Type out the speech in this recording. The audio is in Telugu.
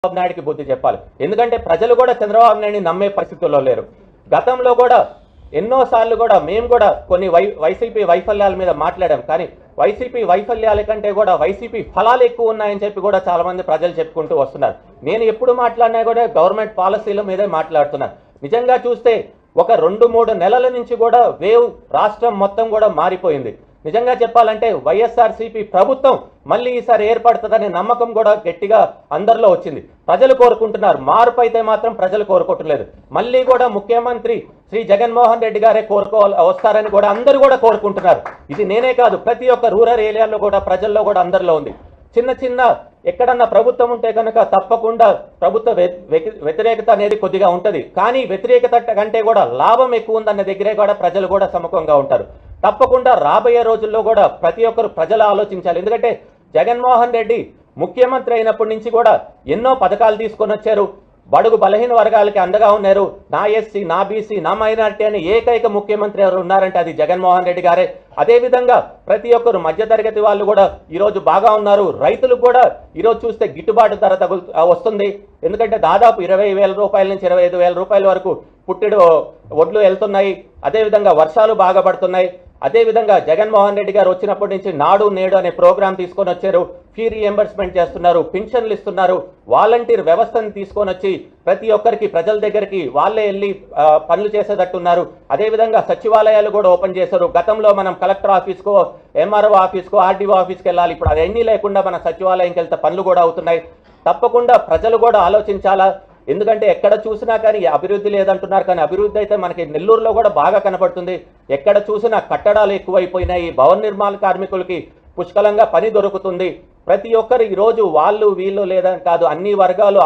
చంద్రబాబు నాయుడికి బుద్ధి చెప్పాలి. ఎందుకంటే ప్రజలు కూడా చంద్రబాబు నాయుడిని నమ్మే పరిస్థితుల్లో లేరు. గతంలో కూడా ఎన్నోసార్లు కూడా మేము కూడా కొన్ని వైసీపీ వైఫల్యాల మీద మాట్లాడాం. కానీ వైసీపీ వైఫల్యాల కంటే కూడా వైసీపీ ఫలాలు ఎక్కువ ఉన్నాయని చెప్పి కూడా చాలా మంది ప్రజలు చెప్పుకుంటూ వస్తున్నారు. నేను ఎప్పుడు మాట్లాడినా కూడా గవర్నమెంట్ పాలసీల మీదే మాట్లాడుతున్నాను. నిజంగా చూస్తే ఒక 2-3 నెలల నుంచి కూడా వేవ్ రాష్ట్రం మొత్తం కూడా మారిపోయింది. నిజంగా చెప్పాలంటే వైఎస్ఆర్సీపీ ప్రభుత్వం మళ్ళీ ఈసారి ఏర్పడుతుందనే నమ్మకం కూడా గట్టిగా అందరిలో వచ్చింది. ప్రజలు కోరుకుంటున్నారు. మార్పు అయితే మాత్రం ప్రజలు కోరుకోవట్లేదు. మళ్ళీ కూడా ముఖ్యమంత్రి శ్రీ జగన్మోహన్ రెడ్డి గారే వస్తారని కూడా అందరూ కూడా కోరుకుంటున్నారు. ఇది నేనే కాదు, ప్రతి ఒక్క రూరల్ ఏరియాలో కూడా ప్రజల్లో కూడా అందరిలో ఉంది. చిన్న చిన్న ఎక్కడన్నా ప్రభుత్వం ఉంటే కనుక తప్పకుండా ప్రభుత్వ వ్యతిరేకత అనేది కొద్దిగా ఉంటుంది. కానీ వ్యతిరేకత కంటే కూడా లాభం ఎక్కువ ఉందన్న దగ్గరే కూడా ప్రజలు కూడా సముఖంగా ఉంటారు. తప్పకుండా రాబోయే రోజుల్లో కూడా ప్రతి ఒక్కరు ప్రజలు ఆలోచించాలి. ఎందుకంటే జగన్మోహన్ రెడ్డి ముఖ్యమంత్రి అయినప్పటి నుంచి కూడా ఎన్నో పథకాలు తీసుకొని వచ్చారు. బడుగు బలహీన వర్గాలకి అండగా ఉన్నారు. నా ఎస్సీ, నా బీసీ, నా మైనారిటీ అని ఏకైక ముఖ్యమంత్రి ఎవరు ఉన్నారంటే అది జగన్మోహన్ రెడ్డి గారే. అదేవిధంగా ప్రతి ఒక్కరు మధ్యతరగతి వాళ్ళు కూడా ఈరోజు బాగా ఉన్నారు. రైతులకు కూడా ఈరోజు చూస్తే గిట్టుబాటు ధర వస్తుంది. ఎందుకంటే దాదాపు 20,000 రూపాయల నుంచి 25,000 రూపాయల వరకు పుట్టెడు వడ్లు వెళ్తున్నాయి. అదేవిధంగా వర్షాలు బాగా పడుతున్నాయి. అదేవిధంగా జగన్మోహన్ రెడ్డి గారు వచ్చినప్పటి నుంచి నాడు నేడు అనే ప్రోగ్రాం తీసుకొని వచ్చారు. ఫీ రీఎంబర్స్మెంట్ చేస్తున్నారు, పింఛన్లు ఇస్తున్నారు, వాలంటీర్ వ్యవస్థను తీసుకొని వచ్చి ప్రతి ఒక్కరికి ప్రజల దగ్గరికి వాళ్ళే వెళ్ళి పనులు చేసేటట్టున్నారు. అదేవిధంగా సచివాలయాలు కూడా ఓపెన్ చేశారు. గతంలో మనం కలెక్టర్ ఆఫీస్కో, ఎంఆర్ఓ ఆఫీస్కో, ఆర్డీఓ ఆఫీస్కి వెళ్ళాలి. ఇప్పుడు అవన్నీ లేకుండా మన సచివాలయంకి వెళ్తే పనులు కూడా అవుతున్నాయి. తప్పకుండా ప్రజలు కూడా ఆలోచించాలా. ఎందుకంటే ఎక్కడ చూసినా కానీ అభివృద్ధి లేదంటున్నారు. కానీ అభివృద్ధి అయితే మనకి నెల్లూరులో కూడా బాగా కనపడుతుంది. ఎక్కడ చూసినా కట్టడాలు ఎక్కువైపోయినాయి. భవన నిర్మాణ కార్మికులకి పుష్కలంగా పని దొరుకుతుంది. ప్రతి ఒక్కరు ఈరోజు వాళ్ళు వీళ్ళు లేదని కాదు, అన్ని వర్గాలు